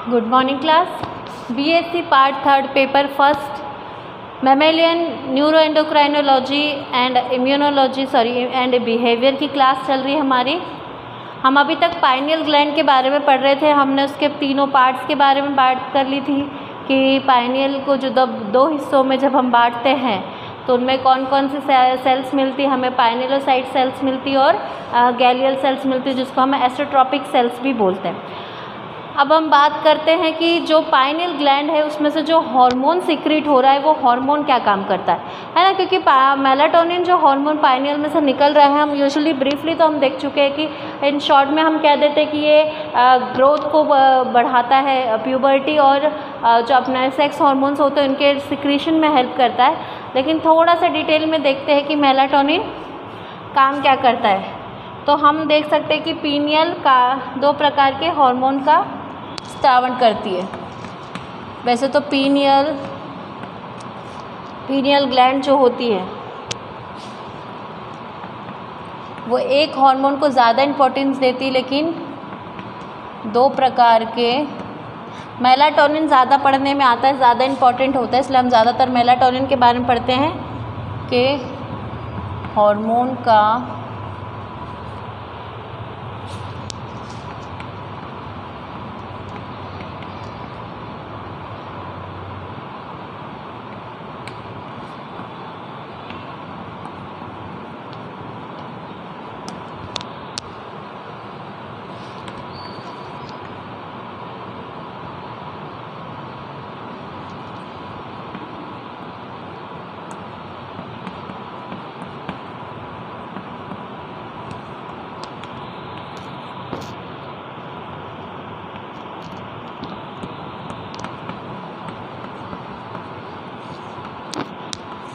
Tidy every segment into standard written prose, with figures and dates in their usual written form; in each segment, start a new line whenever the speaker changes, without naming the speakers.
Good morning class. BSc part third paper first mammalian neuroendocrinology and immunology and behaviour की class चल रही है हमारी। हम अभी तक पाइनियल ग्लैंड के बारे में पढ़ रहे थे। हमने उसके तीनों पार्ट्स के बारे में बात कर ली थी कि पाइनियल को जो दो हिस्सों में जब हम बांटते हैं तो उनमें कौन कौन सी सेल्स मिलती, हमें पाइनिलोसाइट सेल्स मिलती और गैलियल सेल्स मिलती, जिसको हम एसोट्रोपिक सेल्स भी बोलते हैं। अब हम बात करते हैं कि जो पाइनियल ग्लैंड है उसमें से जो हार्मोन सीक्रेट हो रहा है वो हार्मोन क्या काम करता है ना, क्योंकि मेलाटोनिन जो हार्मोन पाइनियल में से निकल रहा है, हम यूजुअली ब्रीफली तो हम देख चुके हैं कि इन शॉर्ट में हम कह देते हैं कि ये ग्रोथ को बढ़ाता है, प्यूबर्टी और जो अपना सेक्स हार्मोन्स होते हैं उनके सिक्रीशन में हेल्प करता है। लेकिन थोड़ा सा डिटेल में देखते हैं कि मेलाटोनिन काम क्या करता है। तो हम देख सकते हैं कि पीनियल का दो प्रकार के हार्मोन का स्रावण करती है। वैसे तो पीनियल ग्लैंड जो होती है वो एक हार्मोन को ज़्यादा इम्पोर्टेंस देती है, लेकिन दो प्रकार के मेलाटोनिन ज़्यादा पढ़ने में आता है, ज़्यादा इम्पोर्टेंट होता है, इसलिए हम ज़्यादातर मेलाटोनिन के बारे में पढ़ते हैं कि हार्मोन का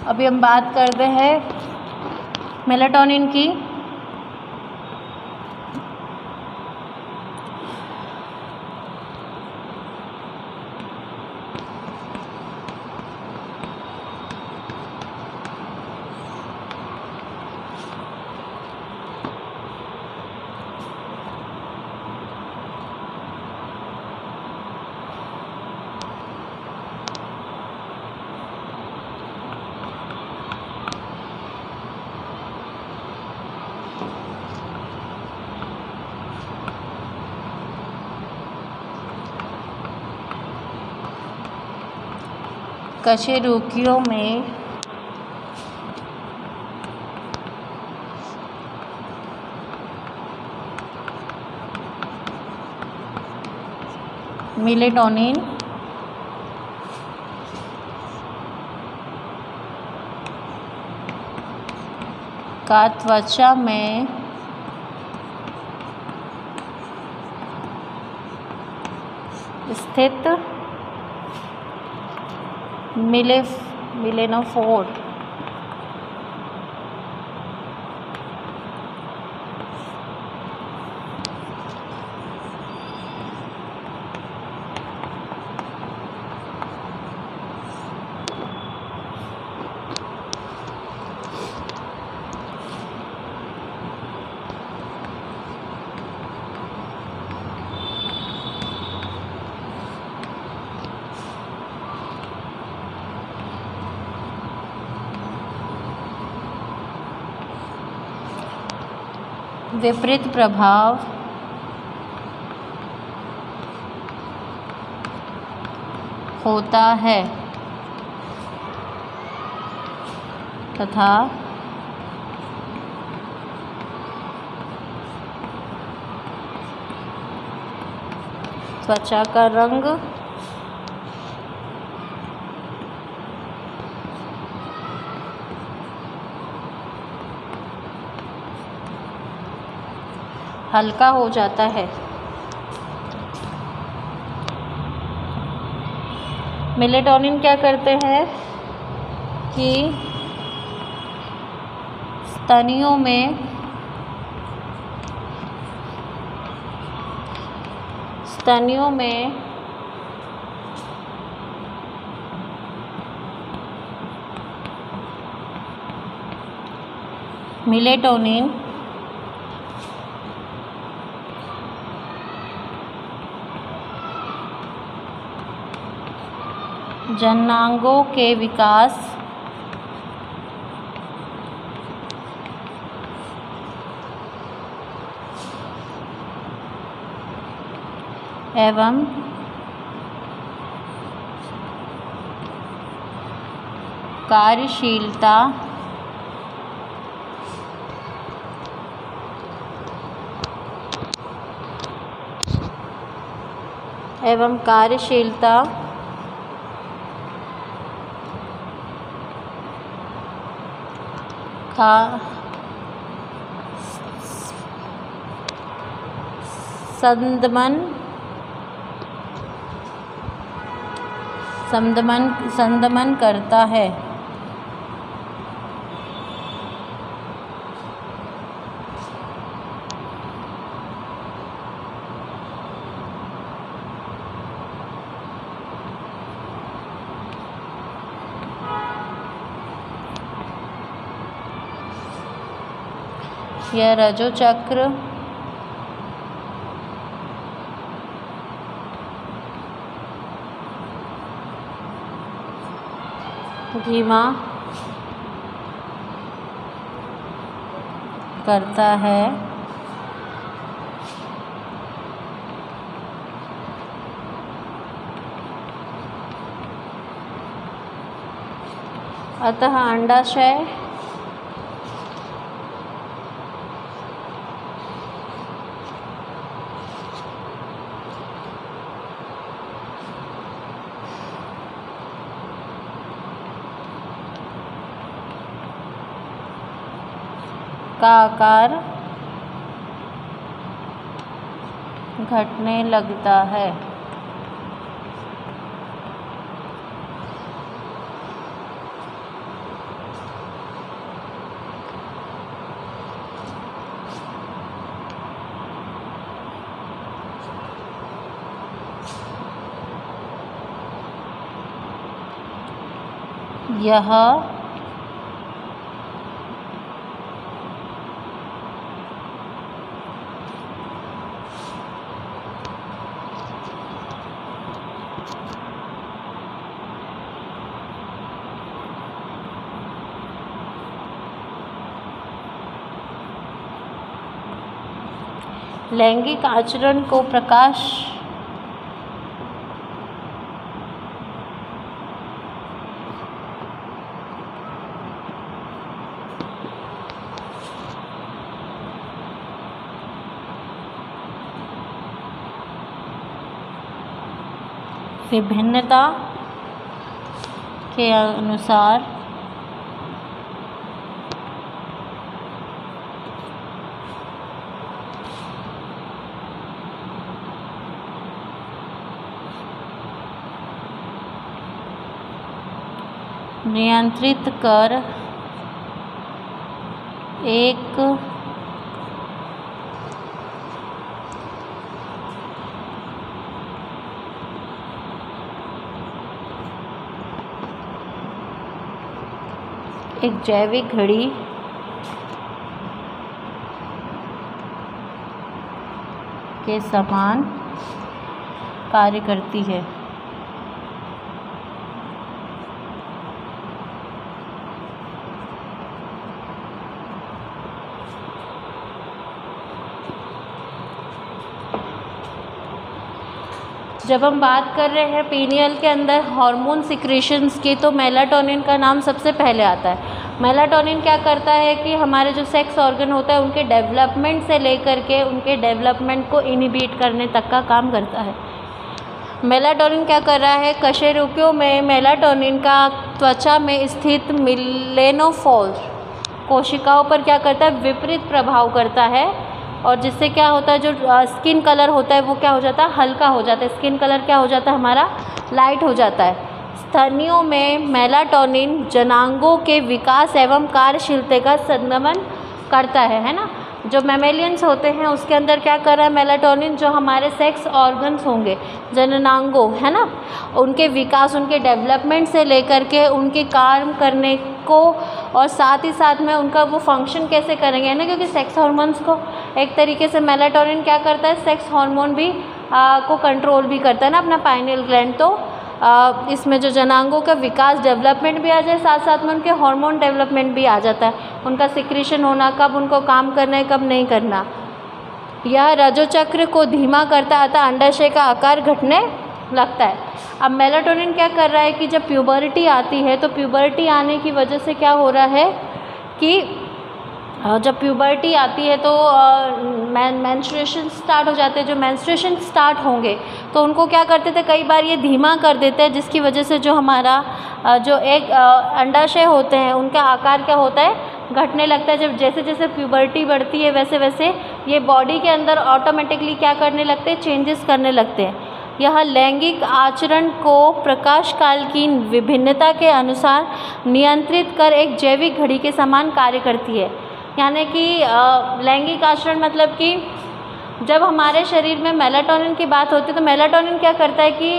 अभी हम बात करते हैं मेलाटोनिन की। कशेरुकियों में मेलाटोनिन का त्वचा में स्थित मेलानोफोर विपरीत प्रभाव होता है तथा त्वचा का रंग हल्का हो जाता है। मेलाटोनिन क्या करते हैं कि स्तनियों में मेलाटोनिन जननांगों के विकास एवं कार्यशीलता का संदमन करता है। यह रजो चक्र धीमा करता है अतः अंडाशय का आकार घटने लगता है। यह लैंगिक आचरण को प्रकाश विभिन्नता के अनुसार नियंत्रित कर एक जैविक घड़ी के समान कार्य करती है। जब हम बात कर रहे हैं पीनियल के अंदर हार्मोन सिक्रेशंस की, तो मेलाटोनिन का नाम सबसे पहले आता है। मेलाटोनिन क्या करता है कि हमारे जो सेक्स ऑर्गन होता है उनके डेवलपमेंट से लेकर के उनके डेवलपमेंट को इनहिबिट करने तक का काम करता है। मेलाटोनिन क्या कर रहा है, कशेरुकियों में मेलाटोनिन का त्वचा में स्थित मेलेनोफोर कोशिकाओं पर क्या करता है, विपरीत प्रभाव करता है, और जिससे क्या होता है, जो स्किन कलर होता है वो क्या हो जाता है, हल्का हो जाता है। स्किन कलर क्या हो जाता है हमारा, लाइट हो जाता है। स्तनियों में मेलाटोनिन जनांगों के विकास एवं कार्यशीलता का संदमन करता है ना। जो मैमेलियंस होते हैं उसके अंदर क्या कर रहा है मेलाटोनिन, जो हमारे सेक्स ऑर्गन्स होंगे जननांगों है ना, उनके विकास उनके डेवलपमेंट से लेकर के उनके काम करने को, और साथ ही साथ में उनका वो फंक्शन कैसे करेंगे है ना, क्योंकि सेक्स हार्मोन्स को एक तरीके से मेलाटोनिन क्या करता है, सेक्स हार्मोन भी को कंट्रोल भी करता है ना अपना पाइनियल ग्लैंड। तो इसमें जो जनांगों का विकास डेवलपमेंट भी आ जाए, साथ साथ में उनके हार्मोन डेवलपमेंट भी आ जाता है, उनका सिक्रीशन होना, कब उनको काम करना है कब नहीं करना। यह रजोचक्र को धीमा करता है अतः अंडाशय का आकार घटने लगता है। अब मेलाटोनिन क्या कर रहा है कि जब प्यूबर्टी आती है तो प्यूबर्टी आने की वजह से क्या हो रहा है कि जब प्यूबर्टी आती है तो मेंस्ट्रुएशन स्टार्ट हो जाते हैं। जो मेंस्ट्रुएशन स्टार्ट होंगे तो उनको क्या करते थे, कई बार ये धीमा कर देते हैं, जिसकी वजह से जो हमारा जो एक अंडाशय होते हैं उनका आकार क्या होता है, घटने लगता है। जब जैसे जैसे प्यूबर्टी बढ़ती है वैसे वैसे ये बॉडी के अंदर ऑटोमेटिकली क्या करने लगते हैं, चेंजेस करने लगते हैं। यह लैंगिक आचरण को प्रकाश काल की विभिन्नता के अनुसार नियंत्रित कर एक जैविक घड़ी के समान कार्य करती है। यानी कि लैंगिक आचरण मतलब कि जब हमारे शरीर में मेलाटोनिन की बात होती है तो मेलाटोनिन क्या करता है कि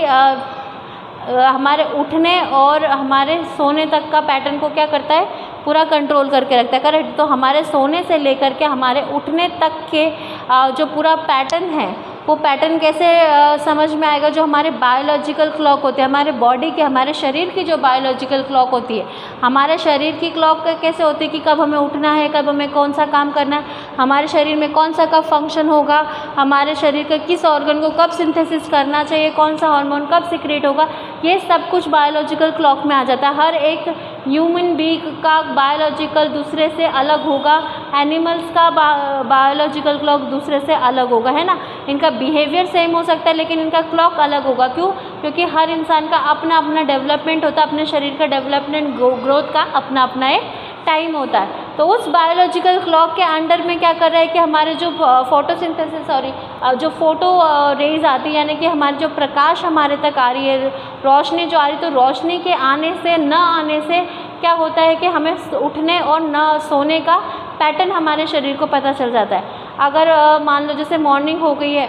हमारे उठने और हमारे सोने तक का पैटर्न को क्या करता है, पूरा कंट्रोल करके रखता है। करेक्ट। तो हमारे सोने से लेकर के हमारे उठने तक के जो पूरा पैटर्न है वो पैटर्न कैसे समझ में आएगा, जो हमारे बायोलॉजिकल क्लॉक होते हैं, हमारे बॉडी के, हमारे शरीर की जो बायोलॉजिकल क्लॉक होती है, हमारे शरीर की क्लॉक कैसे होती है कि कब हमें उठना है, कब हमें कौन सा काम करना है, हमारे शरीर में कौन सा कब फंक्शन होगा, हमारे शरीर के किस ऑर्गन को कब सिंथेसिस करना चाहिए, कौन सा हार्मोन कब सिक्रेट होगा, ये सब कुछ बायोलॉजिकल क्लॉक में आ जाता है। हर एक ह्यूमन बीइंग का बायोलॉजिकल दूसरे से अलग होगा, एनिमल्स का बायोलॉजिकल क्लॉक दूसरे से अलग होगा, है ना। इनका बिहेवियर सेम हो सकता है लेकिन इनका क्लॉक अलग होगा। क्यों? क्योंकि हर इंसान का अपना अपना डेवलपमेंट होता है, अपने शरीर का डेवलपमेंट ग्रोथ का अपना अपना एक टाइम होता है। तो उस बायोलॉजिकल क्लॉक के अंडर में क्या कर रहा है कि हमारे जो जो फोटो रेज आती है, यानी कि हमारी जो प्रकाश हमारे तक आ रही है, रोशनी जो आ रही है, तो रोशनी के आने से न आने से क्या होता है कि हमें उठने और न सोने का पैटर्न हमारे शरीर को पता चल जाता है। अगर मान लो जैसे मॉर्निंग हो गई है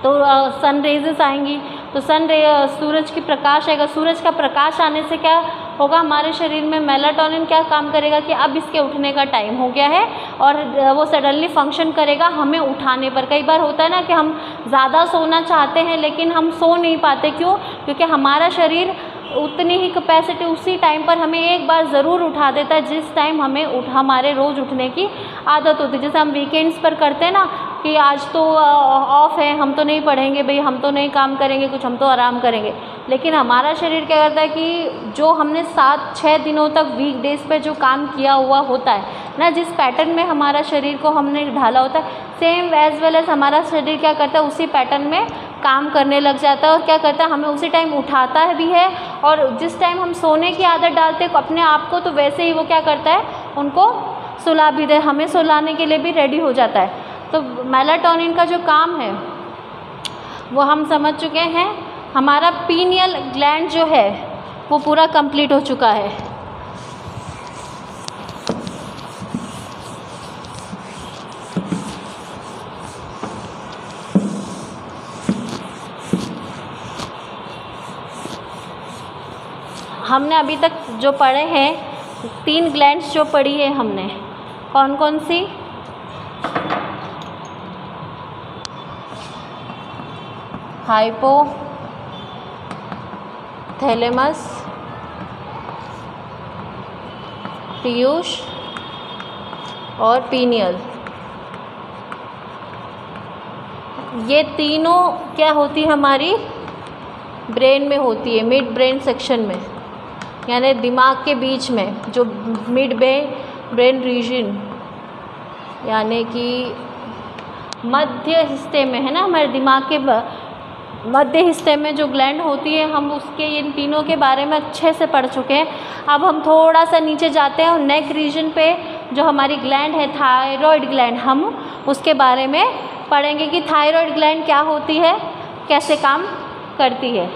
तो सन रेजेस आएंगी, तो सूरज की प्रकाश आएगा, सूरज का प्रकाश आने से क्या होगा, हमारे शरीर में मेलाटोनिन क्या काम करेगा कि अब इसके उठने का टाइम हो गया है और वो सडनली फंक्शन करेगा हमें उठाने पर। कई बार होता है ना कि हम ज़्यादा सोना चाहते हैं लेकिन हम सो नहीं पाते। क्यों? क्योंकि हमारा शरीर उतनी ही कैपेसिटी उसी टाइम पर हमें एक बार ज़रूर उठा देता है जिस टाइम हमें हमारे रोज़ उठने की आदत होती है। जैसे हम वीकेंड्स पर करते हैं ना कि आज तो ऑफ है, हम तो नहीं पढ़ेंगे भाई, हम तो नहीं काम करेंगे कुछ, हम तो आराम करेंगे। लेकिन हमारा शरीर क्या करता है कि जो हमने 7-6 दिनों तक वीक डेज पे जो काम किया हुआ होता है ना, जिस पैटर्न में हमारा शरीर को हमने ढाला होता है, सेम एज वेल एज हमारा शरीर क्या करता है उसी पैटर्न में काम करने लग जाता है और क्या करता है हमें उसी टाइम उठाता है भी है। और जिस टाइम हम सोने की आदत डालते हैं अपने आप को, तो वैसे ही वो क्या करता है उनको सुला भी दे, हमें सुलाने के लिए भी रेडी हो जाता है। तो मेलाटोनिन का जो काम है वो हम समझ चुके हैं। हमारा पीनियल ग्लैंड जो है वो पूरा कंप्लीट हो चुका है। हमने अभी तक जो पढ़े हैं 3 ग्लैंड्स जो पढ़ी है हमने, कौन कौन सी? हाइपोथैलेमस, पीयूष और पीनियल। ये तीनों क्या होती है हमारी ब्रेन में होती है, मिड ब्रेन सेक्शन में, यानी दिमाग के बीच में जो मिड ब्रेन रीजन, यानी कि मध्य हिस्से में है ना, हमारे दिमाग के मध्य हिस्से में जो ग्लैंड होती है, हम उसके इन तीनों के बारे में अच्छे से पढ़ चुके हैं। अब हम थोड़ा सा नीचे जाते हैं और नेक रीजन पे जो हमारी ग्लैंड है थायराइड ग्लैंड, हम उसके बारे में पढ़ेंगे कि थायराइड ग्लैंड क्या होती है, कैसे काम करती है।